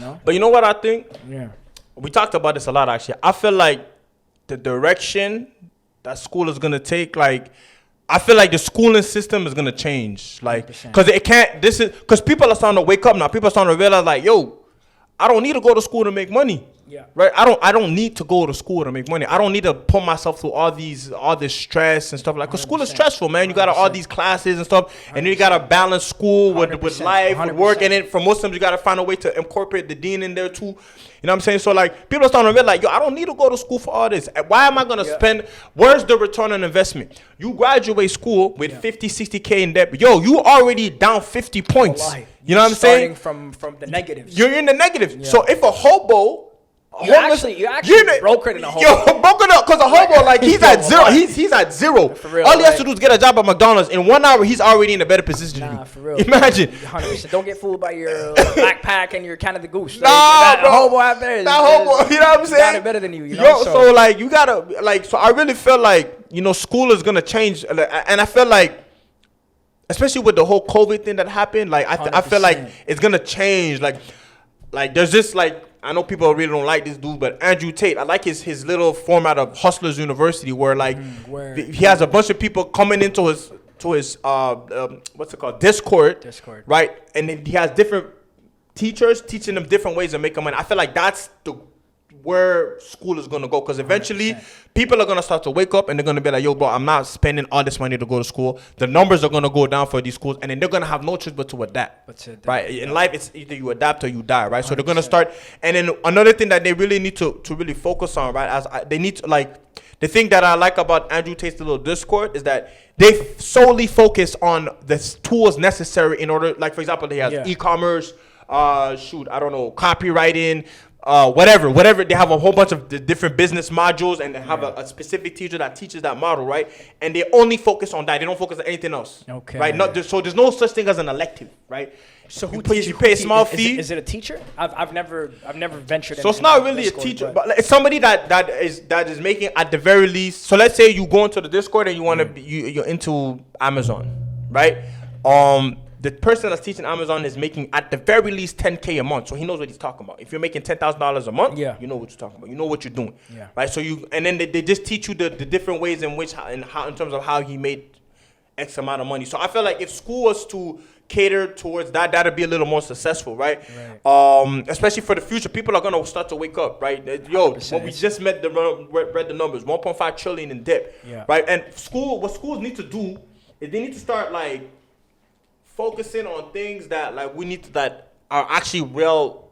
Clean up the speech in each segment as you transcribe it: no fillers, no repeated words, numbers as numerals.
know? But you know what I think? Yeah. We talked about this a lot, actually. I feel like the direction that school is going to take, like, I feel like the schooling system is going to change. Like, because it can't, because people are starting to wake up now. People are starting to realize, like, yo, I don't need to go to school to make money. Yeah. Right. I don't need to go to school to make money. I don't need to put myself through all this stress and stuff like. Cause school is stressful, man. You got all these classes and stuff, and then you gotta balance school with life, with work, and then for Muslims you gotta find a way to incorporate the deen in there too. You know what I'm saying? So like people are starting to realize, yo, I don't need to go to school for all this. Why am I gonna spend? Where's the return on investment? You graduate school with 50, 60K in debt. Yo, you already down 50 points. You know what I'm saying? Starting from the negatives. You're in the negative. Yeah. So if a hobo. You actually brokered in a hobo. Yo, broken up because a hobo, like, he's at zero. He's at zero. For real, all he has to do is get a job at McDonald's. In 1 hour, he's already in a better position than you. For real. Imagine. 100%. Don't get fooled by your backpack and your Canada Goose. Nah, bro. Hobo out there. That hobo, you know what I'm saying? Got it better than you, you know? Yo, so, like, you gotta, like, so I really feel like, you know, school is gonna change. And I feel like, especially with the whole COVID thing that happened, like, I feel like it's gonna change. Like there's this, like, I know people really don't like this dude, but Andrew Tate, I like his little format of Hustlers University where, like, he has a bunch of people coming into his what's it called, Discord, right? And then he has different teachers teaching them different ways of making money. I feel like that's where school is going to go, because eventually 100%. People are going to start to wake up and they're going to be like, yo, bro, I'm not spending all this money to go to school. The numbers are going to go down for these schools, and then they're going to have no choice but to adapt. Right? In life, it's either you adapt or you die, right? 100%. So they're going to start. And then another thing that they really need to really focus on, right, they need to, like, the thing that I like about Andrew Tate's little Discord is that they solely focus on the tools necessary in order, like, for example, they have e-commerce, copywriting, whatever. They have a whole bunch of different business modules, and they have a specific teacher that teaches that model, right? And they only focus on that. They don't focus on anything else. Okay. Right? So there's no such thing as an elective, right? So you pay a small fee. Is it a teacher? I've never ventured. So it's not really Discord, a teacher, but it's somebody that is making, at the very least. So let's say you go into the Discord and you want to you're into Amazon, right? The person that's teaching Amazon is making at the very least 10K a month, so he knows what he's talking about. If you're making $10,000 a month, you know what you're talking about. You know what you're doing, right? So and then they just teach you the different ways in which in terms of how he made X amount of money. So I feel like if school was to cater towards that'd be a little more successful, right? Especially for the future, people are gonna start to wake up, right? Yo, when we just read the numbers, 1.5 trillion in debt, right? And what schools need to do is they need to start, like, focusing on things that, like, that are actually real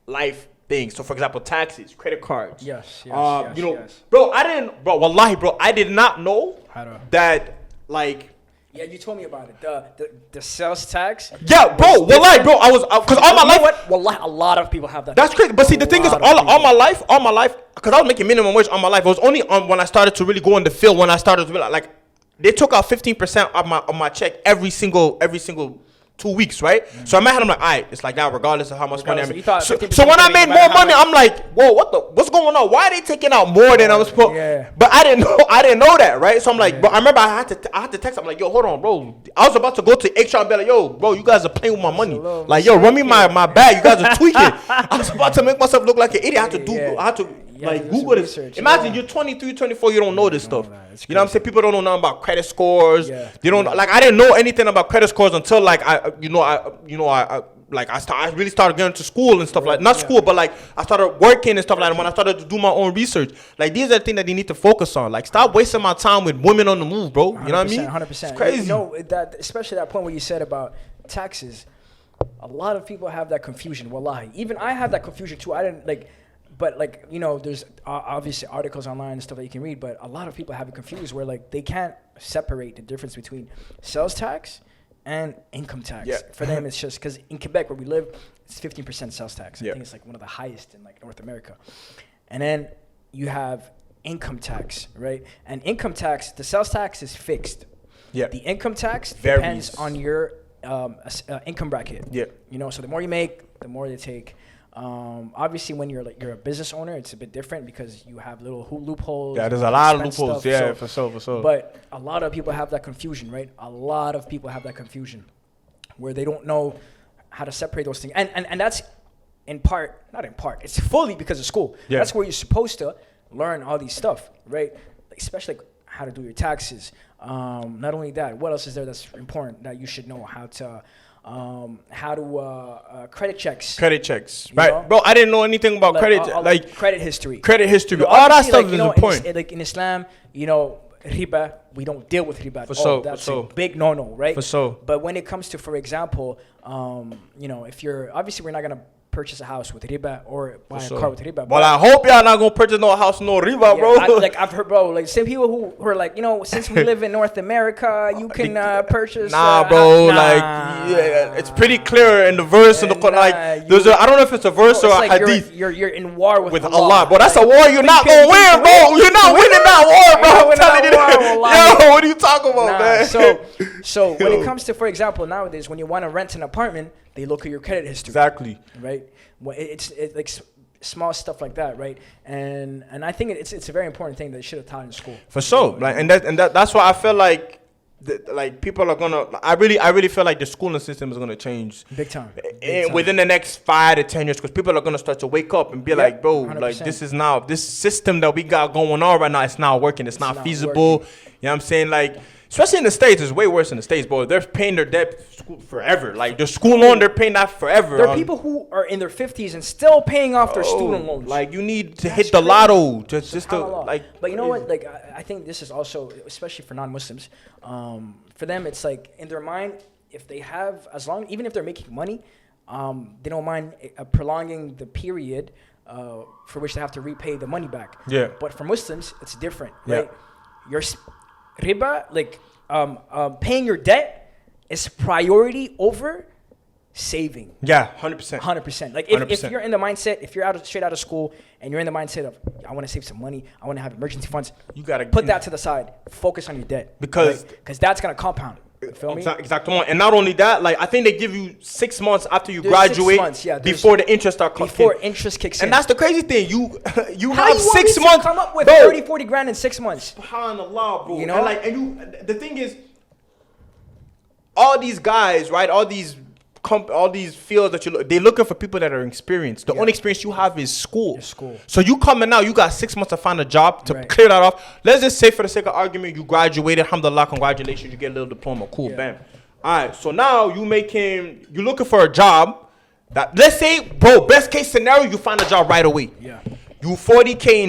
life things. So, for example, taxes, credit cards. Yes. Bro, I did not know that, like. Yeah, you told me about it. The sales tax. Yeah, bro. I was, because all my life. A lot of people have that. That's crazy. But see, the thing is, all my life, because I was making minimum wage all my life. It was only when I started to really go in the field, when I started to realize, like, they took out 15% of my check every single 2 weeks, right? So in my head, I'm like, all right, it's like that regardless of how much money I make. So when I made more money, I'm like, whoa, what's going on? Why are they taking out more than I was supposed? But I didn't know that, right? So I'm like, bro, I remember I had to text. I'm like, yo, hold on, bro. I was about to go to HR and be like, yo, bro, you guys are playing with my money. Like, yo, run me my bag. You guys are tweaking. I was about to make myself look like an idiot. I had to Google this. Imagine you're 23, 24, you don't know this stuff. You know what I'm saying? People don't know nothing about credit scores. They don't like. I didn't know anything about credit scores until, like, I really started going to school and stuff, like, not school, but, like, I started working and stuff like that. When I started to do my own research, like, these are the things that they need to focus on. Like, stop wasting my time with women on the move, bro. You know what I mean? 100%. It's crazy. You know, especially that point where you said about taxes. A lot of people have that confusion. Wallahi, even I have that confusion too. I didn't like. But, like, you know, there's obviously articles online and stuff that you can read, but a lot of people have it confused where, like, they can't separate the difference between sales tax and income tax. For them, it's just because in Quebec where we live, it's 15% sales tax. I think it's, like, one of the highest in, like, North America. And then you have income tax, right? And income tax, the sales tax is fixed. The income tax depends on your income bracket. You know, so the more you make, the more they take. Obviously, when you're a business owner, it's a bit different because you have little loopholes. Yeah, there's a lot of loopholes. Stuff, for sure. But a lot of people have that confusion, right? A lot of people have that confusion where they don't know how to separate those things, and that's not in part, it's fully because of school. Yeah. That's where you're supposed to learn all these stuff, right? Like, especially like how to do your taxes. Not only that, what else is there that's important that you should know? How to credit checks. Credit checks, You right, know? bro? I didn't know anything about credit, like credit history. credit history. You know, All that obviously, stuff like, is you know, important. like in Islam, you know, riba, we don't deal with riba. For sure, That's for a sure. big no-no, right? For sure. But when it comes to, for example, you know, if you're obviously we're not gonna purchase a house with riba or buy a car with riba. Well, I hope y'all not gonna purchase no house, no riba, bro. I've heard, bro, like some people who are like, you know, since we live in North America, you can purchase. Nah, bro. Like, yeah, it's pretty clear in the verse in the Quran. Like, there's I don't know if it's a verse or a like hadith. You're in war with Allah, bro. That's a war you're not gonna win, bro. You're not winning that war, bro. I'm telling you that. Yo, what are you talking about, man? So when it comes to, for example, nowadays when you want to rent an apartment, they look at your credit history. Exactly. Right. Well, it's like small stuff like that, right? And I think it's a very important thing that they should have taught in school. For sure. Like, and that's why I feel like like people are gonna. I really feel like the schooling system is gonna change big time. Within the next 5 to 10 years, because people are gonna start to wake up and be like, bro, 100%. like this system that we got going on right now, it's not working. It's not feasible. Working. You know what I'm saying? Like, especially in the States, it's way worse in the States, bro. They're paying their debt forever. Like, their school loan, they're paying that forever. There are people who are in their 50s and still paying off their student loans. Like, you need to hit the lotto just to, like. But you know what? Like, I think this is also, especially for non-Muslims, for them, it's like, in their mind, if they have, even if they're making money, they don't mind prolonging the period for which they have to repay the money back. Yeah. But for Muslims, it's different, right? Your riba, like paying your debt, is priority over saving. Yeah, 100%. 100%. Like, 100%. if you're in the mindset, if you're straight out of school and you're in the mindset of, I want to save some money, I want to have emergency funds, you gotta put that to the side. Focus on your debt, because that's gonna compound. You feel me? Exactly. And not only that, like, I think they give you 6 months after you There's graduate 6 months, before the interest start coming. Before interest kicks in. And that's the crazy thing. You How have you 6 want me to months. come up with bro, 30, 40 grand in 6 months. SubhanAllah, bro. You know? The thing is, all these guys, right? All these fields that they're looking for people that are experienced. The only experience you have is school. Your school. So you coming out, you got 6 months to find a job to Right. clear that off. Let's just say, for the sake of argument, you graduated. Alhamdulillah, congratulations. You get a little diploma. Cool, bam. All right. So now you're looking for a job. That, let's say, bro, best case scenario, you find a job right away. Yeah. You 40K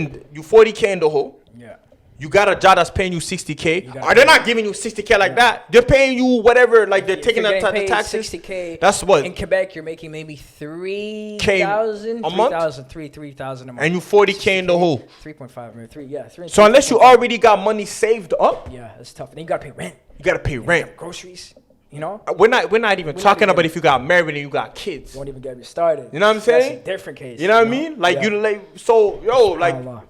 in the hole. Yeah. You got a job that's paying you 60K. got Or they're not giving you 60K like that. They're paying you whatever, like they're taking If you're the getting paid taxes. 60K. That's what. In Quebec, you're making maybe 3,000 a month? 3,000 a month. And you 40K in the hole. 3.5, maybe 3, yeah. 3, So unless you already got money saved up, yeah, that's tough. And then you gotta pay rent, you gotta pay rent. groceries. You know, We're not even talking about if you got married and you got kids. don't even get me started. You know what I'm saying? That's a different case. You know what I mean? Like, Yeah. you like, so yo, like, SubhanAllah.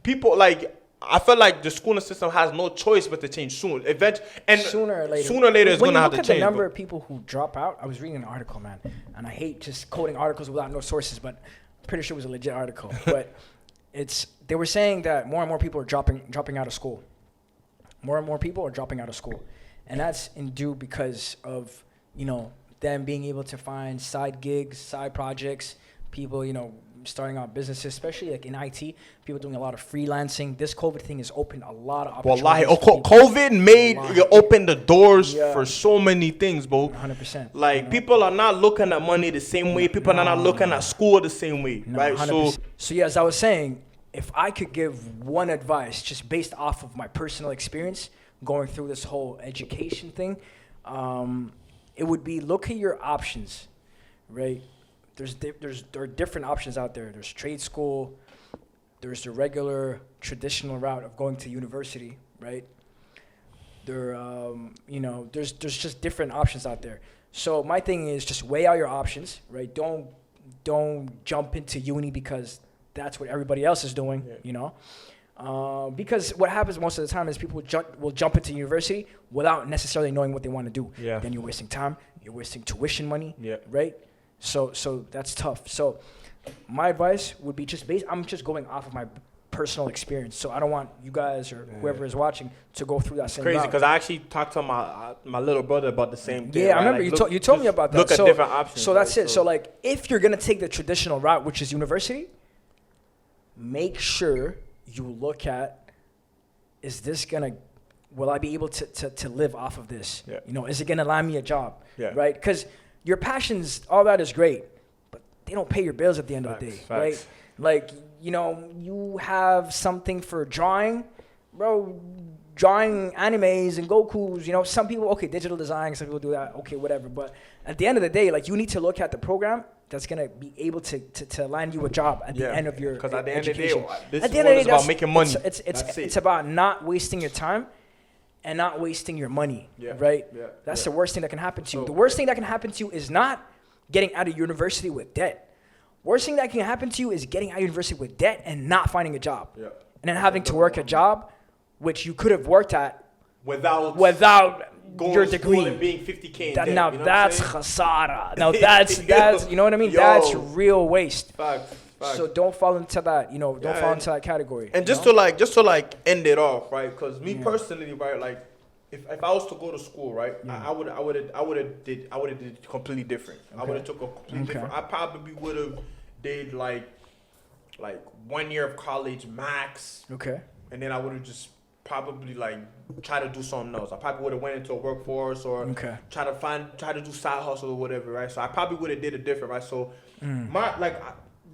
people, like, I feel like the schooling system has no choice but to change soon. Sooner or later, it's when gonna you have to look at change. the number But of people who drop out, I was reading an article, man, and I hate just quoting articles without no sources, but I'm pretty sure it was a legit article. But they were saying that more and more people are dropping out of school. More and more people are dropping out of school, and that's due because of, you know, them being able to find side gigs, side projects, people, you know, starting out businesses, especially like in IT, people doing a lot of freelancing. This COVID thing has opened a lot of opportunities. wallahi, for people. COVID made you open the doors Yeah. for so many things, bro. 100%. Like, you know? people are not looking at money the same way. People are not looking at school the same way, No, right? 100%. So yeah, as I was saying, if I could give one advice, just based off of my personal experience going through this whole education thing, it would be look at your options, right? There are different options out there. There's trade school. There's the regular traditional route of going to university, right? There's just different options out there. So my thing is just weigh out your options, right? Don't jump into uni because that's what everybody else is doing, you know? Because what happens most of the time is people will jump into university without necessarily knowing what they want to do. Yeah. Then you're wasting time. You're wasting tuition money, Yeah. right? So that's tough. So my advice would be I'm just going off of personal experience. So I don't want you guys or whoever is watching to go through that same Crazy route. because I actually talked to my little brother about the same thing. Yeah, right? I remember like, you told me about that. Look so, at different options. So that's it. So like, if you're gonna take the traditional route, which is university, make sure you look at, will I be able to live off of this? Yeah. You know, is it gonna land me a job? Yeah. Right? Because your passions, all that is great, but they don't pay your bills at the end of the day, right? Like, you know, you have something for drawing, bro. Drawing animes and Gokus, you know, some people, okay, digital design, some people do that, okay, whatever. But at the end of the day, like, you need to look at the program that's gonna be able to land you a job at the end of your because at the end education. of the day, this at the is end of the day, about making money. It's about not wasting your time and not wasting your money, right? Yeah. That's the worst thing that can happen to you. The worst thing that can happen to you is not getting out of university with debt. Worst thing that can happen to you is getting out of university with debt and not finding a job. Yeah. And then having to work a job which you could have worked at without going your to degree. School and being 50K in debt, now you know that's khasara. Now that's you know what I mean? That's real waste. Fact. So don't fall into that, you know, don't fall into that category. And just to end it off, right? Because me personally, right, like if I was to go to school, right, I would have did completely different. Okay. I would have took a completely different. I probably would have did like 1 year of college max. Okay. And then I would have just probably like try to do something else. I probably would have went into a workforce or try to do side hustle or whatever, right? So I probably would have did it different, right? So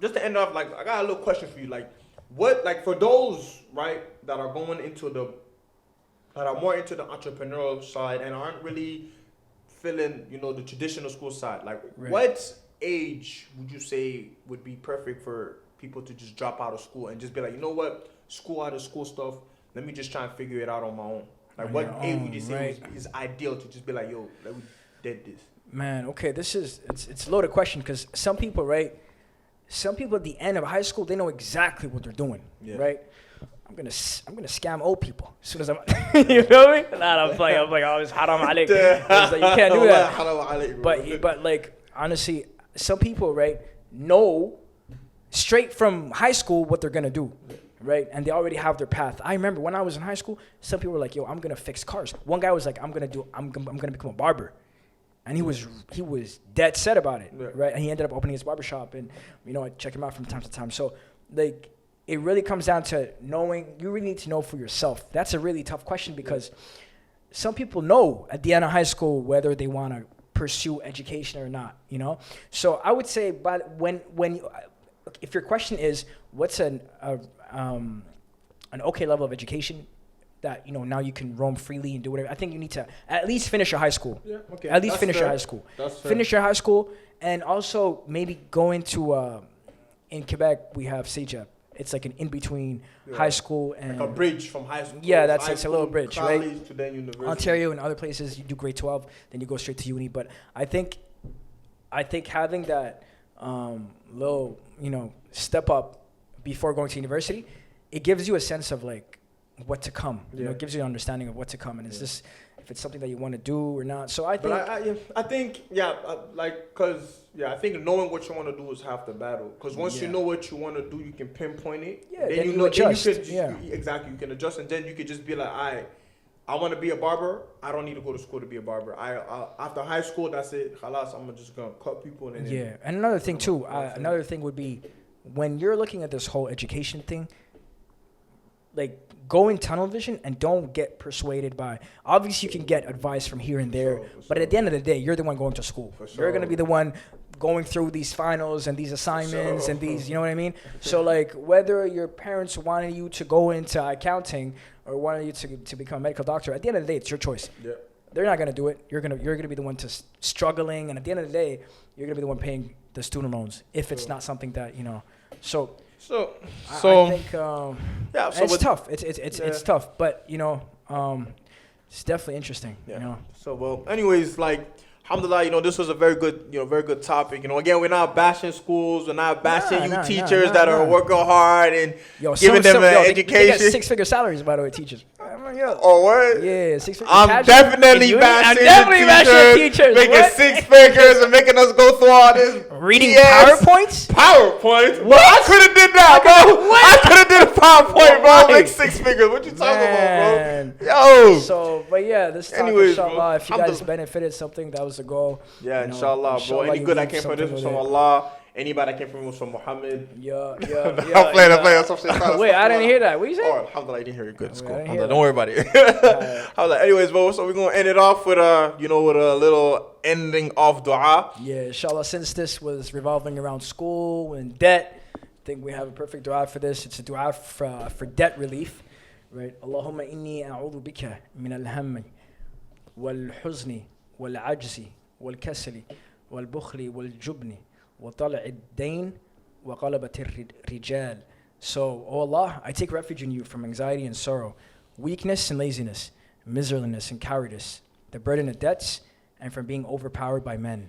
just to end off, like, I got a little question for you. Like, what, like, for those, right, that are going into that are more into the entrepreneurial side and aren't really feeling, you know, the traditional school side, like, what age would you say would be perfect for people to just drop out of school and just be like, you know what, school out of school stuff, let me just try and figure it out on my own? Like, what age would you say is ideal to just be like, yo, let me did this? Man, okay, it's a loaded question because some people at the end of high school, they know exactly what they're doing, right? I'm gonna scam old people as soon as I'm, you feel me? Nah, I'm playing. Oh, it's haram alik. Like, you can't do that. But like, honestly, some people, right, know straight from high school what they're gonna do, right? And they already have their path. I remember when I was in high school, some people were like, yo, I'm gonna fix cars. One guy was like, I'm gonna become a barber. And he was dead set about it, right? And he ended up opening his barbershop, and, you know, I check him out from time to time. So, like, it really comes down to knowing. You really need to know for yourself. That's a really tough question because some people know at the end of high school whether they want to pursue education or not, you know? So I would say, but if your question is what's an okay level of education that, you know, now you can roam freely and do whatever, I think you need to at least finish your high school. Yeah, okay. At least finish your high school. Finish your high school, and also maybe go into in Quebec we have CEGEP. It's like an in-between high school and... Like a bridge from high school. Yeah, it's a little bridge, right? To then university. Ontario and other places, you do grade 12, then you go straight to uni. But I think having that little, you know, step up before going to university, it gives you a sense of, like, what to come. You know, it gives you an understanding of what to come. And it's just, if it's something that you want to do or not. So I think... I think, I think knowing what you want to do is half the battle. Because once you know what you want to do, you can pinpoint it. Yeah, then you adjust. Exactly, you can adjust, and then you can just be like, I want to be a barber. I don't need to go to school to be a barber. After high school, that's it. Khalas, I'm just going to cut people. And and another thing too, another thing would be, when you're looking at this whole education thing, like, go in tunnel vision and don't get persuaded by... Obviously, you can get advice from here and there, but at the end of the day, you're the one going to school. You're going to be the one going through these finals and these assignments and these, you know what I mean? So, like, whether your parents wanted you to go into accounting or wanted you to become a medical doctor, at the end of the day, it's your choice. Yeah. They're not going to do it. You're gonna be the one struggling, and at the end of the day, you're going to be the one paying the student loans if it's not something that, you know... So I think it's tough. It's tough, but, you know, it's definitely interesting. Yeah. You know. So, well, anyways, like, alhamdulillah, you know, this was a very good topic. You know, again, we're not bashing schools, we're not bashing teachers that are working hard and giving them an education. They get six-figure salaries, by the way, teachers. Oh, what? Yeah, 6 figures. I'm definitely bashing the teachers. Making Making 6 figures and making us go through all this Reading Yes. PowerPoints? PowerPoint? Well, I could have did that, bro. I could have did a PowerPoint, bro. Right. Make 6 figures. What you talking Man. about, bro? Yo. So, but yeah, this talk, Anyways, inshallah, bro, if you guys benefited something, that was the goal. Yeah, You know, inshallah, bro. Any you good that leave came from this something was with from it. Allah. Anybody that came from it was from Muhammad. Yeah. I'm playing. That's what I'm saying. Wait, I didn't hear that. What you say? Oh, alhamdulillah, I didn't hear it. Good. It's Wait, cool. I didn't hear Alhamdulillah, don't worry about it. Alhamdulillah. Anyways, bro, so we're going to end it off with with a little ending of dua. Yeah, inshallah, since this was revolving around school and debt, I think we have a perfect dua for this. It's a dua for debt relief, right? Allahumma inni a'udhu bika min al-hammi wal-huzni wal-ajzi wal-kasali wal-bukhli wal-jubni wa-tala'i ad-dayn wa qalabati ar-rijal. So, oh Allah, I take refuge in you from anxiety and sorrow, weakness and laziness, miserliness and cowardice, the burden of debts, and from being overpowered by men.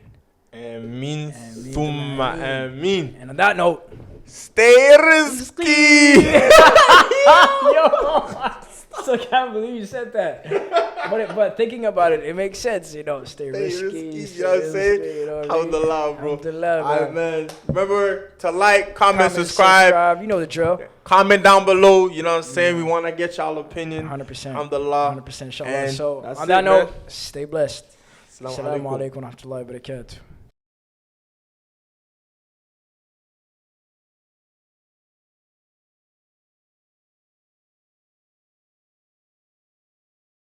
Ameen. Thumma ameen. And on that note, stay risky. Yo, I still can't believe you said that. But thinking about it, it makes sense, you know. Stay risky. You know what I'm saying? You know what I mean? Alhamdulillah, bro. Alhamdulillah, Alright, man. Remember to like, comment, subscribe. You know the drill. Comment down below. You know what I'm saying? We want to get y'all opinion. 100%. Alhamdulillah. 100%. Inshallah. And So, that's on that it, note, man. stay blessed. Assalamu Assalamu alaikum. alaikum wa rahmatullahi wa barakatuh.